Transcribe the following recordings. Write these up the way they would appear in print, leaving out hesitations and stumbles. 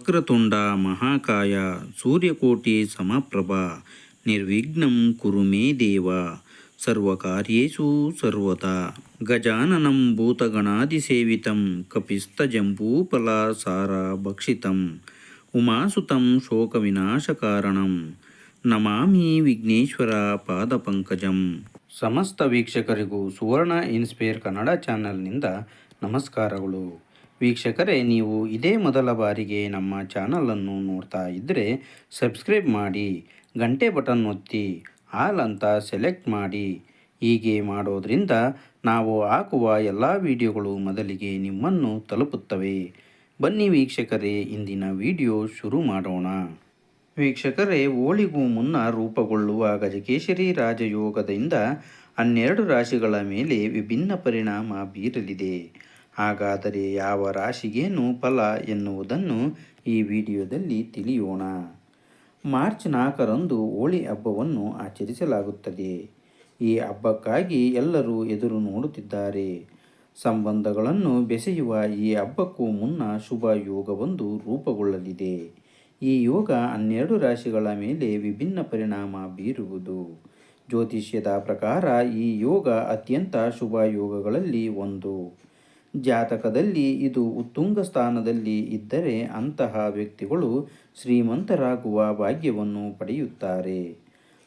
ವಕ್ರತುಂಡ ಮಹಾಕಾಯ ಸೂರ್ಯಕೋಟಿ ಸಮಪ್ರಭ ನಿರ್ವಿಘ್ನಂ ಕುರು ಮೇ ದೇವ ಸರ್ವಕಾರ್ಯೇಷು ಸರ್ವತಾ ಗಜಾನನಂ ಭೂತಗಣಾದಿಸೇವಿತಂ ಕಪಿಸ್ತಜಂಬೂಫಲಸಾರ ಭಕ್ಷಿತಂ ಉಮಾಸುತಂ ಶೋಕವಿನಾಶಕಾರಣಂ ನಮಾಮಿ ವಿಘ್ನೇಶ್ವರ ಪಾದಪಂಕಜಂ. ಸಮಸ್ತ ವೀಕ್ಷಕರಿಗೂ ಸುವರ್ಣ ಇನ್ಸ್ಪೈರ್ ಕನ್ನಡ ಚಾನಲ್ನಿಂದ ನಮಸ್ಕಾರಗಳು. ವೀಕ್ಷಕರೇ, ನೀವು ಇದೇ ಮೊದಲ ಬಾರಿಗೆ ನಮ್ಮ ಚಾನಲನ್ನು ನೋಡ್ತಾ ಇದ್ದರೆ ಸಬ್ಸ್ಕ್ರೈಬ್ ಮಾಡಿ, ಗಂಟೆ ಬಟನ್ ಒತ್ತಿ ಆಲ್ ಅಂತ ಸೆಲೆಕ್ಟ್ ಮಾಡಿ. ಹೀಗೆ ಮಾಡೋದ್ರಿಂದ ನಾವು ಹಾಕುವ ಎಲ್ಲ ವಿಡಿಯೋಗಳು ಮೊದಲಿಗೆ ನಿಮ್ಮನ್ನು ತಲುಪುತ್ತವೆ. ಬನ್ನಿ ವೀಕ್ಷಕರೇ, ಇಂದಿನ ವಿಡಿಯೋ ಶುರು ಮಾಡೋಣ. ವೀಕ್ಷಕರೇ, ಹೋಳಿಗೂ ಮುನ್ನ ರೂಪುಗೊಳ್ಳುವ ಗಜಕೇಸರಿ ರಾಜಯೋಗದಿಂದ 12 ರಾಶಿಗಳ ಮೇಲೆ ವಿಭಿನ್ನ ಪರಿಣಾಮ ಬೀರಲಿದೆ. ಹಾಗಾದರೆ ಯಾವ ರಾಶಿಗೇನು ಫಲ ಎನ್ನುವುದನ್ನು ಈ ವಿಡಿಯೋದಲ್ಲಿ ತಿಳಿಯೋಣ. ಮಾರ್ಚ್ 4ರಂದು ಹೋಳಿ ಹಬ್ಬವನ್ನು ಆಚರಿಸಲಾಗುತ್ತದೆ. ಈ ಹಬ್ಬಕ್ಕಾಗಿ ಎಲ್ಲರೂ ಎದುರು ನೋಡುತ್ತಿದ್ದಾರೆ. ಸಂಬಂಧಗಳನ್ನು ಬೆಸೆಯುವ ಈ ಹಬ್ಬಕ್ಕೂ ಮುನ್ನ ಶುಭ ಯೋಗವೊಂದು ರೂಪುಗೊಳ್ಳಲಿದೆ. ಈ ಯೋಗ 12 ರಾಶಿಗಳ ಮೇಲೆ ವಿಭಿನ್ನ ಪರಿಣಾಮ ಬೀರುವುದು. ಜ್ಯೋತಿಷ್ಯದ ಪ್ರಕಾರ ಈ ಯೋಗ ಅತ್ಯಂತ ಶುಭ ಯೋಗಗಳಲ್ಲಿ ಒಂದು. ಜಾತಕದಲ್ಲಿ ಇದು ಉತ್ತುಂಗ ಸ್ಥಾನದಲ್ಲಿ ಇದ್ದರೆ ಅಂತಹ ವ್ಯಕ್ತಿಗಳು ಶ್ರೀಮಂತರಾಗುವ ಭಾಗ್ಯವನ್ನು ಪಡೆಯುತ್ತಾರೆ.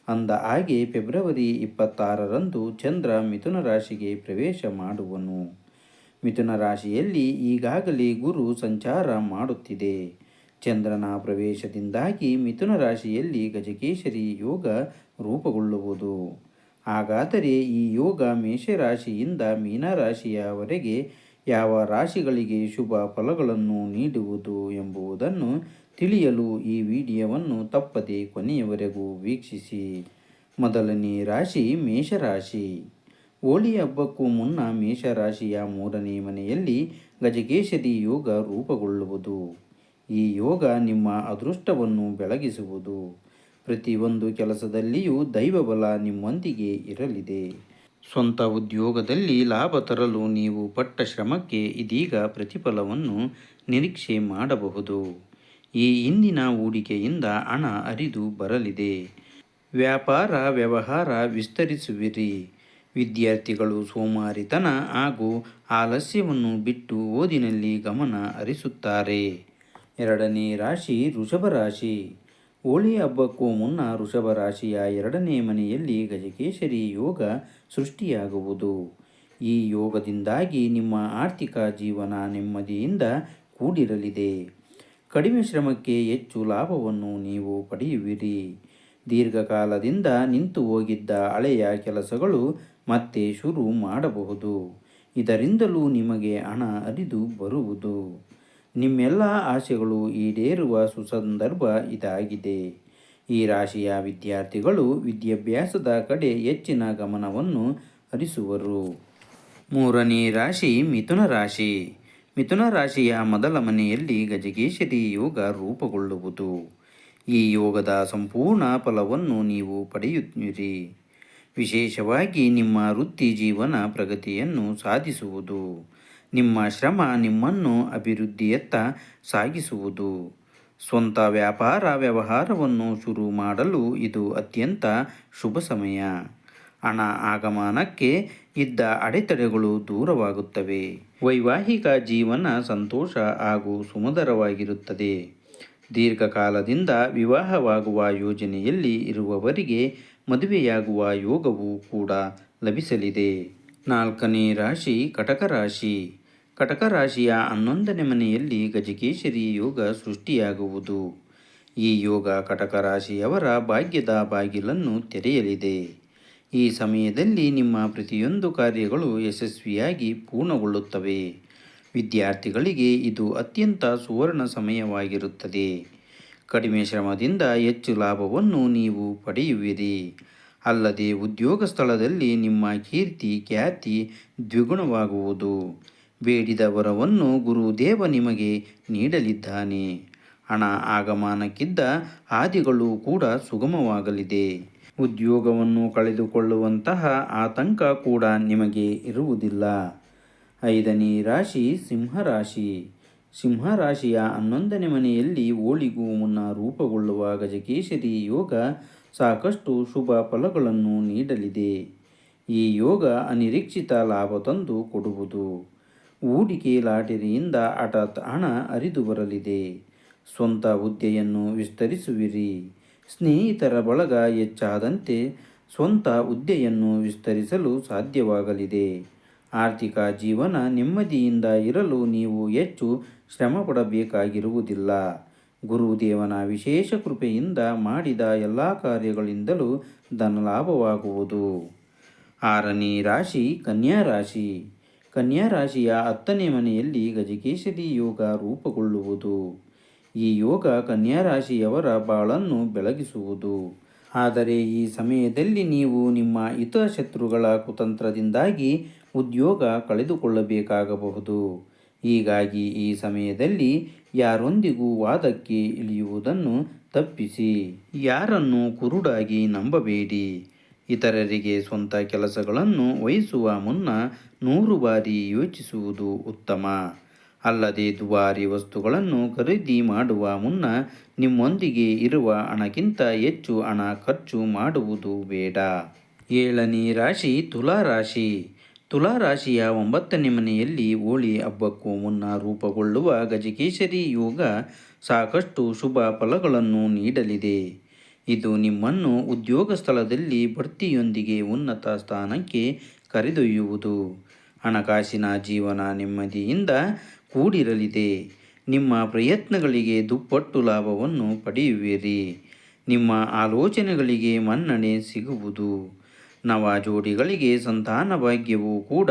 ಅಂದ ಹಾಗೆ ಫೆಬ್ರವರಿ 26ರಂದು ಚಂದ್ರ ಮಿಥುನ ರಾಶಿಗೆ ಪ್ರವೇಶ ಮಾಡುವನು. ಮಿಥುನ ರಾಶಿಯಲ್ಲಿ ಈಗಾಗಲೇ ಗುರು ಸಂಚಾರ ಮಾಡುತ್ತಿದೆ. ಚಂದ್ರನ ಪ್ರವೇಶದಿಂದಾಗಿ ಮಿಥುನ ರಾಶಿಯಲ್ಲಿ ಗಜಕೇಸರಿ ಯೋಗ ರೂಪುಗೊಳ್ಳುವುದು. ಹಾಗಾದರೆ ಈ ಯೋಗ ಮೇಷರಾಶಿಯಿಂದ ಮೀನರಾಶಿಯವರೆಗೆ ಯಾವ ರಾಶಿಗಳಿಗೆ ಶುಭ ಫಲಗಳನ್ನು ನೀಡುವುದು ಎಂಬುದನ್ನು ತಿಳಿಯಲು ಈ ವಿಡಿಯೋವನ್ನು ತಪ್ಪದೆ ಕೊನೆಯವರೆಗೂ ವೀಕ್ಷಿಸಿ. ಮೊದಲನೇ ರಾಶಿ ಮೇಷರಾಶಿ. ಹೋಳಿ ಹಬ್ಬಕ್ಕೂ ಮುನ್ನ ಮೇಷರಾಶಿಯ 3ನೇ ಮನೆಯಲ್ಲಿ ಗಜಕೇಸರಿ ಯೋಗ ರೂಪುಗೊಳ್ಳುವುದು. ಈ ಯೋಗ ನಿಮ್ಮ ಅದೃಷ್ಟವನ್ನು ಬೆಳಗಿಸುವುದು. ಪ್ರತಿಯೊಂದು ಕೆಲಸದಲ್ಲಿಯೂ ದೈವಬಲ ನಿಮ್ಮೊಂದಿಗೆ ಇರಲಿದೆ. ಸ್ವಂತ ಉದ್ಯೋಗದಲ್ಲಿ ಲಾಭ ತರಲು ನೀವು ಪಟ್ಟ ಶ್ರಮಕ್ಕೆ ಇದೀಗ ಪ್ರತಿಫಲವನ್ನು ನಿರೀಕ್ಷೆ ಮಾಡಬಹುದು. ಈ ಹಿಂದಿನ ಹೂಡಿಕೆಯಿಂದ ಹಣ ಹರಿದು ಬರಲಿದೆ. ವ್ಯಾಪಾರ ವ್ಯವಹಾರ ವಿಸ್ತರಿಸುವಿರಿ. ವಿದ್ಯಾರ್ಥಿಗಳು ಸೋಮಾರಿತನ ಹಾಗೂ ಆಲಸ್ಯವನ್ನು ಬಿಟ್ಟು ಓದಿನಲ್ಲಿ ಗಮನ ಹರಿಸುತ್ತಾರೆ. 2ನೇ ರಾಶಿ ವೃಷಭ ರಾಶಿ. ಹೋಳಿ ಹಬ್ಬಕ್ಕೂ ಮುನ್ನ ವೃಷಭ ರಾಶಿಯ 2ನೇ ಮನೆಯಲ್ಲಿ ಗಜಕೇಸರಿ ಯೋಗ ಸೃಷ್ಟಿಯಾಗುವುದು. ಈ ಯೋಗದಿಂದಾಗಿ ನಿಮ್ಮ ಆರ್ಥಿಕ ಜೀವನ ನೆಮ್ಮದಿಯಿಂದ ಕೂಡಿರಲಿದೆ. ಕಡಿಮೆ ಶ್ರಮಕ್ಕೆ ಹೆಚ್ಚು ಲಾಭವನ್ನು ನೀವು ಪಡೆಯುವಿರಿ. ದೀರ್ಘಕಾಲದಿಂದ ನಿಂತು ಹೋಗಿದ್ದ ಹಳೆಯ ಕೆಲಸಗಳು ಮತ್ತೆ ಶುರು ಮಾಡಬಹುದು. ಇದರಿಂದಲೂ ನಿಮಗೆ ಹಣ ಹರಿದು ಬರುವುದು. ನಿಮ್ಮೆಲ್ಲ ಆಸೆಗಳು ಈಡೇರುವ ಸುಸಂದರ್ಭ ಇದಾಗಿದೆ. ಈ ರಾಶಿಯ ವಿದ್ಯಾರ್ಥಿಗಳು ವಿದ್ಯಾಭ್ಯಾಸದ ಕಡೆ ಹೆಚ್ಚಿನ ಗಮನವನ್ನು ಹರಿಸುವರು. 3ನೇ ರಾಶಿ ಮಿಥುನ ರಾಶಿ. ಮಿಥುನ ರಾಶಿಯ ಮೊದಲ ಮನೆಯಲ್ಲಿ ಗಜಕೇಸರಿ ಯೋಗ ರೂಪುಗೊಳ್ಳುವುದು. ಈ ಯೋಗದ ಸಂಪೂರ್ಣ ಫಲವನ್ನು ನೀವು ಪಡೆಯುತ್ತೀರಿ. ವಿಶೇಷವಾಗಿ ನಿಮ್ಮ ವೃತ್ತಿ ಜೀವನ ಪ್ರಗತಿಯನ್ನು ಸಾಧಿಸುವುದು. ನಿಮ್ಮ ಶ್ರಮ ನಿಮ್ಮನ್ನು ಅಭಿವೃದ್ಧಿಯತ್ತ ಸಾಗಿಸುವುದು. ಸ್ವಂತ ವ್ಯಾಪಾರ ವ್ಯವಹಾರವನ್ನು ಶುರು ಮಾಡಲು ಇದು ಅತ್ಯಂತ ಶುಭ ಸಮಯ. ಹಣ ಆಗಮನಕ್ಕೆ ಇದ್ದ ಅಡೆತಡೆಗಳು ದೂರವಾಗುತ್ತವೆ. ವೈವಾಹಿಕ ಜೀವನ ಸಂತೋಷ ಹಾಗೂ ಸುಮಧುರವಾಗಿರುತ್ತದೆ. ದೀರ್ಘಕಾಲದಿಂದ ವಿವಾಹವಾಗುವ ಯೋಜನೆಯಲ್ಲಿ ಇರುವವರಿಗೆ ಮದುವೆಯಾಗುವ ಯೋಗವೂ ಕೂಡ ಲಭಿಸಲಿದೆ. 4ನೇ ರಾಶಿ ಕಟಕ ರಾಶಿ. ಕಟಕ ರಾಶಿಯ 11ನೇ ಮನೆಯಲ್ಲಿ ಗಜಕೇಸರಿ ಯೋಗ ಸೃಷ್ಟಿಯಾಗುವುದು. ಈ ಯೋಗ ಕಟಕ ರಾಶಿಯವರ ಭಾಗ್ಯದ ಬಾಗಿಲನ್ನು ತೆರೆಯಲಿದೆ. ಈ ಸಮಯದಲ್ಲಿ ನಿಮ್ಮ ಪ್ರತಿಯೊಂದು ಕಾರ್ಯಗಳು ಯಶಸ್ವಿಯಾಗಿ ಪೂರ್ಣಗೊಳ್ಳುತ್ತವೆ. ವಿದ್ಯಾರ್ಥಿಗಳಿಗೆ ಇದು ಅತ್ಯಂತ ಸುವರ್ಣ ಸಮಯವಾಗಿರುತ್ತದೆ. ಕಡಿಮೆ ಶ್ರಮದಿಂದ ಹೆಚ್ಚು ಲಾಭವನ್ನು ನೀವು ಪಡೆಯುವಿರಿ. ಅಲ್ಲದೆ ಉದ್ಯೋಗ ಸ್ಥಳದಲ್ಲಿ ನಿಮ್ಮ ಕೀರ್ತಿ ಖ್ಯಾತಿ ದ್ವಿಗುಣವಾಗುವುದು. ಬೇಡಿದ ವರವನ್ನು ಗುರುದೇವ ನಿಮಗೆ ನೀಡಲಿದ್ದಾನೆ. ಹಣ ಆಗಮನಕ್ಕಿದ್ದ ಹಾದಿಗಳು ಕೂಡ ಸುಗಮವಾಗಲಿದೆ. ಉದ್ಯೋಗವನ್ನು ಕಳೆದುಕೊಳ್ಳುವಂತಹ ಆತಂಕ ಕೂಡ ನಿಮಗೆ ಇರುವುದಿಲ್ಲ. 5ನೇ ರಾಶಿ ಸಿಂಹರಾಶಿ. ಸಿಂಹರಾಶಿಯ 11ನೇ ಮನೆಯಲ್ಲಿ ಓಳಿಗೂ ಮುನ್ನ ರೂಪುಗೊಳ್ಳುವ ಗಜಕೇಸರಿ ಯೋಗ ಸಾಕಷ್ಟು ಶುಭ ಫಲಗಳನ್ನು ನೀಡಲಿದೆ. ಈ ಯೋಗ ಅನಿರೀಕ್ಷಿತ ಲಾಭ ತಂದು ಕೊಡುವುದು. ಹೂಡಿಕೆ ಲಾಟರಿಯಿಂದ ಹಠಾತ್ ಹಣ ಹರಿದು ಬರಲಿದೆ. ಸ್ವಂತ ಹುದ್ದೆಯನ್ನು ವಿಸ್ತರಿಸುವಿರಿ. ಸ್ನೇಹಿತರ ಬಳಗ ಹೆಚ್ಚಾದಂತೆ ಸ್ವಂತ ಹುದ್ದೆಯನ್ನು ವಿಸ್ತರಿಸಲು ಸಾಧ್ಯವಾಗಲಿದೆ. ಆರ್ಥಿಕ ಜೀವನ ನೆಮ್ಮದಿಯಿಂದ ಇರಲು ನೀವು ಹೆಚ್ಚು ಶ್ರಮ ಪಡಬೇಕಾಗಿರುವುದಿಲ್ಲ. ಗುರುದೇವನ ವಿಶೇಷ ಕೃಪೆಯಿಂದ ಮಾಡಿದ ಎಲ್ಲ ಕಾರ್ಯಗಳಿಂದಲೂ ಧನಲಾಭವಾಗುವುದು. 6ನೇ ರಾಶಿ ಕನ್ಯಾ ರಾಶಿ. ಕನ್ಯಾ ರಾಶಿಯ 10ನೇ ಮನೆಯಲ್ಲಿ ಗಜಕೇಸರಿ ಯೋಗ ರೂಪುಗೊಳ್ಳುವುದು. ಈ ಯೋಗ ಕನ್ಯಾ ರಾಶಿಯವರ ಬಾಳನ್ನು ಬೆಳಗಿಸುವುದು. ಆದರೆ ಈ ಸಮಯದಲ್ಲಿ ನೀವು ನಿಮ್ಮ ಹಿತಶತ್ರುಗಳ ಕುತಂತ್ರದಿಂದಾಗಿ ಉದ್ಯೋಗ ಕಳೆದುಕೊಳ್ಳಬೇಕಾಗಬಹುದು. ಹೀಗಾಗಿ ಈ ಸಮಯದಲ್ಲಿ ಯಾರೊಂದಿಗೂ ವಾದಕ್ಕೆ ಇಳಿಯುವುದನ್ನು ತಪ್ಪಿಸಿ. ಯಾರನ್ನು ಕುರುಡಾಗಿ ನಂಬಬೇಡಿ. ಇತರರಿಗೆ ಸ್ವಂತ ಕೆಲಸಗಳನ್ನು ವಹಿಸುವ ಮುನ್ನ 100 ಬಾರಿ ಯೋಚಿಸುವುದು ಉತ್ತಮ. ಅಲ್ಲದೆ ದುಬಾರಿ ವಸ್ತುಗಳನ್ನು ಖರೀದಿ ಮಾಡುವ ಮುನ್ನ ನಿಮ್ಮೊಂದಿಗೆ ಇರುವ ಹಣಕ್ಕಿಂತ ಹೆಚ್ಚು ಹಣ ಖರ್ಚು ಮಾಡುವುದು ಬೇಡ. 7ನೇ ರಾಶಿ ತುಲಾ ರಾಶಿ. ತುಲಾ ರಾಶಿಯ 9ನೇ ಮನೆಯಲ್ಲಿ ಹೋಳಿ ಹಬ್ಬಕ್ಕೂ ಮುನ್ನ ರೂಪುಗೊಳ್ಳುವ ಗಜಕೇಸರಿ ಯೋಗ ಸಾಕಷ್ಟು ಶುಭ ಫಲಗಳನ್ನು ನೀಡಲಿದೆ. ಇದು ನಿಮ್ಮನ್ನು ಉದ್ಯೋಗ ಸ್ಥಳದಲ್ಲಿ ಬಡ್ತಿಯೊಂದಿಗೆ ಉನ್ನತ ಸ್ಥಾನಕ್ಕೆ ಕರೆದೊಯ್ಯುವುದು. ಹಣಕಾಸಿನ ಜೀವನ ನೆಮ್ಮದಿಯಿಂದ ಕೂಡಿರಲಿದೆ. ನಿಮ್ಮ ಪ್ರಯತ್ನಗಳಿಗೆ ದುಪ್ಪಟ್ಟು ಲಾಭವನ್ನು ಪಡೆಯುವಿರಿ. ನಿಮ್ಮ ಆಲೋಚನೆಗಳಿಗೆ ಮನ್ನಣೆ ಸಿಗುವುದು. ನವ ಜೋಡಿಗಳಿಗೆ ಸಂತಾನ ಭಾಗ್ಯವೂ ಕೂಡ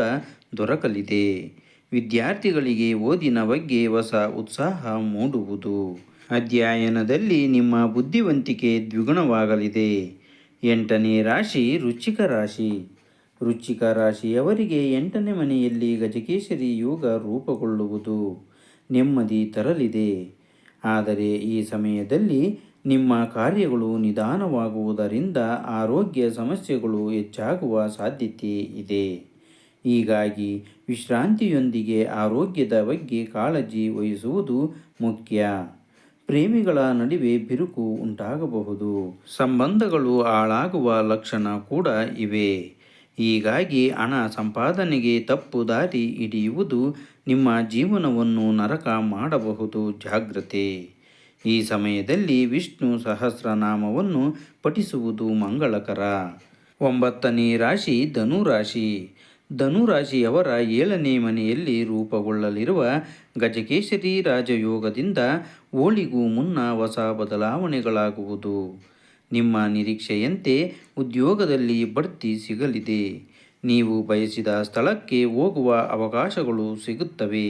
ದೊರಕಲಿದೆ. ವಿದ್ಯಾರ್ಥಿಗಳಿಗೆ ಓದಿನ ಬಗ್ಗೆ ಹೊಸ ಉತ್ಸಾಹ ಮೂಡುವುದು. ಅಧ್ಯಯನದಲ್ಲಿ ನಿಮ್ಮ ಬುದ್ಧಿವಂತಿಕೆ ದ್ವಿಗುಣವಾಗಲಿದೆ. 8ನೇ ರಾಶಿ ವೃಶ್ಚಿಕ ರಾಶಿ. ವೃಶ್ಚಿಕ ರಾಶಿಯವರಿಗೆ 8ನೇ ಮನೆಯಲ್ಲಿ ಗಜಕೇಸರಿ ಯೋಗ ರೂಪುಗೊಳ್ಳುವುದು ನೆಮ್ಮದಿ ತರಲಿದೆ. ಆದರೆ ಈ ಸಮಯದಲ್ಲಿ ನಿಮ್ಮ ಕಾರ್ಯಗಳು ನಿಧಾನವಾಗುವುದರಿಂದ ಆರೋಗ್ಯ ಸಮಸ್ಯೆಗಳು ಹೆಚ್ಚಾಗುವ ಸಾಧ್ಯತೆ ಇದೆ. ಹೀಗಾಗಿ ವಿಶ್ರಾಂತಿಯೊಂದಿಗೆ ಆರೋಗ್ಯದ ಬಗ್ಗೆ ಕಾಳಜಿ ವಹಿಸುವುದು ಮುಖ್ಯ. ಪ್ರೇಮಿಗಳ ನಡುವೆ ಬಿರುಕು ಉಂಟಾಗಬಹುದು. ಸಂಬಂಧಗಳು ಹಾಳಾಗುವ ಲಕ್ಷಣ ಕೂಡ ಇವೆ. ಹೀಗಾಗಿ ಹಣ ಸಂಪಾದನೆಗೆ ತಪ್ಪು ದಾರಿ ಹಿಡಿಯುವುದು ನಿಮ್ಮ ಜೀವನವನ್ನು ನರಕ ಮಾಡಬಹುದು. ಜಾಗ್ರತೆ. ಈ ಸಮಯದಲ್ಲಿ ವಿಷ್ಣು ಸಹಸ್ರನಾಮವನ್ನು ಪಠಿಸುವುದು ಮಂಗಳಕರ. 9ನೇ ರಾಶಿ ಧನುರಾಶಿ. ಧನುರಾಶಿಯವರ 7ನೇ ಮನೆಯಲ್ಲಿ ರೂಪುಗೊಳ್ಳಲಿರುವ ಗಜಕೇಸರಿ ರಾಜಯೋಗದಿಂದ ಹೋಳಿಗೂ ಮುನ್ನ ಹೊಸ ಬದಲಾವಣೆಗಳಾಗುವುದು. ನಿಮ್ಮ ನಿರೀಕ್ಷೆಯಂತೆ ಉದ್ಯೋಗದಲ್ಲಿ ಬಡ್ತಿ ಸಿಗಲಿದೆ. ನೀವು ಬಯಸಿದ ಸ್ಥಳಕ್ಕೆ ಹೋಗುವ ಅವಕಾಶಗಳು ಸಿಗುತ್ತವೆ.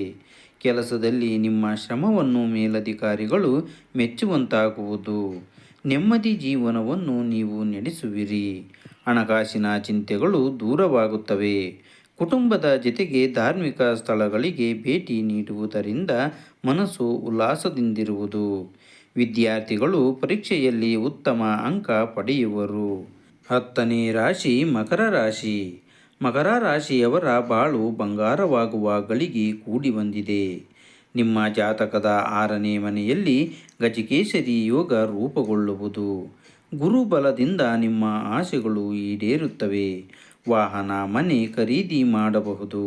ಕೆಲಸದಲ್ಲಿ ನಿಮ್ಮ ಶ್ರಮವನ್ನು ಮೇಲಧಿಕಾರಿಗಳು ಮೆಚ್ಚುವಂತಾಗುವುದು. ನೆಮ್ಮದಿ ಜೀವನವನ್ನು ನೀವು ನಡೆಸುವಿರಿ. ಹಣಕಾಸಿನ ಚಿಂತೆಗಳು ದೂರವಾಗುತ್ತವೆ. ಕುಟುಂಬದ ಜೊತೆಗೆ ಧಾರ್ಮಿಕ ಸ್ಥಳಗಳಿಗೆ ಭೇಟಿ ನೀಡುವುದರಿಂದ ಮನಸ್ಸು ಉಲ್ಲಾಸದಿಂದಿರುವುದು. ವಿದ್ಯಾರ್ಥಿಗಳು ಪರೀಕ್ಷೆಯಲ್ಲಿ ಉತ್ತಮ ಅಂಕ ಪಡೆಯುವರು. 10ನೇ ರಾಶಿ ಮಕರ ರಾಶಿ. ಮಕರ ರಾಶಿಯವರ ಬಾಳು ಬಂಗಾರವಾಗುವ ಗಳಿಗೆ ಕೂಡಿ ಬಂದಿದೆ. ನಿಮ್ಮ ಜಾತಕದ 6ನೇ ಮನೆಯಲ್ಲಿ ಗಜಕೇಸರಿ ಯೋಗ ರೂಪುಗೊಳ್ಳುವುದು. ಗುರುಬಲದಿಂದ ನಿಮ್ಮ ಆಸೆಗಳು ಈಡೇರುತ್ತವೆ. ವಾಹನ ಮನೆ ಖರೀದಿ ಮಾಡಬಹುದು.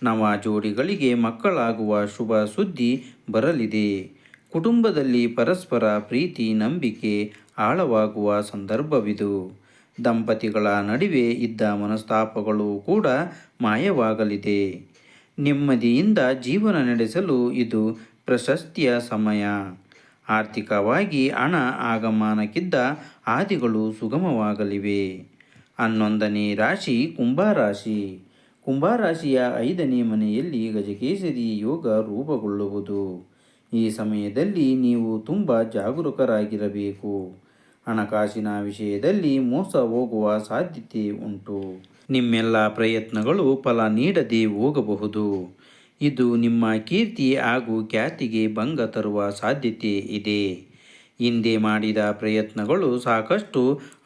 ನವ ಜೋಡಿಗಳಿಗೆ ಮಕ್ಕಳಾಗುವ ಶುಭ ಸುದ್ದಿ ಬರಲಿದೆ. ಕುಟುಂಬದಲ್ಲಿ ಪರಸ್ಪರ ಪ್ರೀತಿ ನಂಬಿಕೆ ಆಳವಾಗುವ ಸಂದರ್ಭವಿದು. ದಂಪತಿಗಳ ನಡುವೆ ಇದ್ದ ಮನಸ್ತಾಪಗಳು ಕೂಡ ಮಾಯವಾಗಲಿದೆ. ನೆಮ್ಮದಿಯಿಂದ ಜೀವನ ನಡೆಸಲು ಇದು ಪ್ರಶಸ್ತಿಯ ಸಮಯ. ಆರ್ಥಿಕವಾಗಿ ಹಣ ಆಗಮನಕ್ಕಿದ್ದ ಹಾದಿಗಳು ಸುಗಮವಾಗಲಿವೆ. 11ನೇ ರಾಶಿ ಕುಂಭರಾಶಿ. ಕುಂಭರಾಶಿಯ 5ನೇ ಮನೆಯಲ್ಲಿ ಗಜಕೇಸರಿ ಯೋಗ ರೂಪುಗೊಳ್ಳುವುದು. ಈ ಸಮಯದಲ್ಲಿ ನೀವು ತುಂಬ ಜಾಗರೂಕರಾಗಿರಬೇಕು. ಹಣಕಾಸಿನ ವಿಷಯದಲ್ಲಿ ಮೋಸ ಹೋಗುವ ಸಾಧ್ಯತೆ ಉಂಟು. ನಿಮ್ಮೆಲ್ಲ ಪ್ರಯತ್ನಗಳು ಫಲ ನೀಡದೆ ಹೋಗಬಹುದು. ಇದು ನಿಮ್ಮ ಕೀರ್ತಿ ಹಾಗೂ ಖ್ಯಾತಿಗೆ ಭಂಗ ತರುವ ಸಾಧ್ಯತೆ ಇದೆ. ಹಿಂದೆ ಮಾಡಿದ ಪ್ರಯತ್ನಗಳು ಸಾಕಷ್ಟು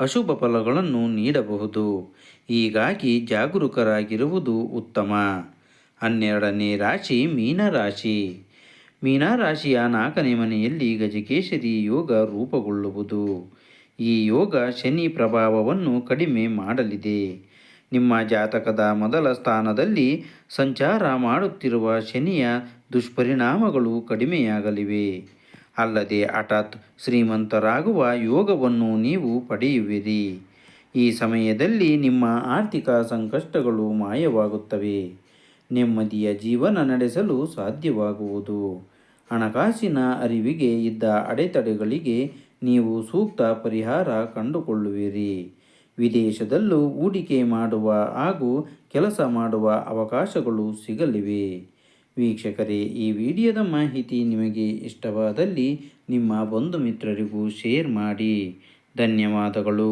ಅಶುಭ ಫಲಗಳನ್ನು ನೀಡಬಹುದು. ಹೀಗಾಗಿ ಜಾಗರೂಕರಾಗಿರುವುದು ಉತ್ತಮ. 12ನೇ ರಾಶಿ ಮೀನರಾಶಿ. ಮೀನರಾಶಿಯ 4ನೇ ಮನೆಯಲ್ಲಿ ಗಜಕೇಸರಿ ಯೋಗ ರೂಪುಗೊಳ್ಳುವುದು. ಈ ಯೋಗ ಶನಿ ಪ್ರಭಾವವನ್ನು ಕಡಿಮೆ ಮಾಡಲಿದೆ. ನಿಮ್ಮ ಜಾತಕದ ಮೊದಲ ಸ್ಥಾನದಲ್ಲಿ ಸಂಚಾರ ಮಾಡುತ್ತಿರುವ ಶನಿಯ ದುಷ್ಪರಿಣಾಮಗಳು ಕಡಿಮೆಯಾಗಲಿವೆ. ಅಲ್ಲದೆ ಹಠಾತ್ ಶ್ರೀಮಂತರಾಗುವ ಯೋಗವನ್ನು ನೀವು ಪಡೆಯುವಿರಿ. ಈ ಸಮಯದಲ್ಲಿ ನಿಮ್ಮ ಆರ್ಥಿಕ ಸಂಕಷ್ಟಗಳು ಮಾಯವಾಗುತ್ತವೆ. ನೆಮ್ಮದಿಯ ಜೀವನ ನಡೆಸಲು ಸಾಧ್ಯವಾಗುವುದು. ಹಣಕಾಸಿನ ಅರಿವಿಗೆ ಇದ್ದ ಅಡೆತಡೆಗಳಿಗೆ ನೀವು ಸೂಕ್ತ ಪರಿಹಾರ ಕಂಡುಕೊಳ್ಳುವಿರಿ. ವಿದೇಶದಲ್ಲೂ ಹೂಡಿಕೆ ಮಾಡುವ ಹಾಗೂ ಕೆಲಸ ಮಾಡುವ ಅವಕಾಶಗಳು ಸಿಗಲಿವೆ. ವೀಕ್ಷಕರೇ, ಈ ವಿಡಿಯೋದ ಮಾಹಿತಿ ನಿಮಗೆ ಇಷ್ಟವಾದಲ್ಲಿ ನಿಮ್ಮ ಬಂಧು ಮಿತ್ರರಿಗೂ ಶೇರ್ ಮಾಡಿ. ಧನ್ಯವಾದಗಳು.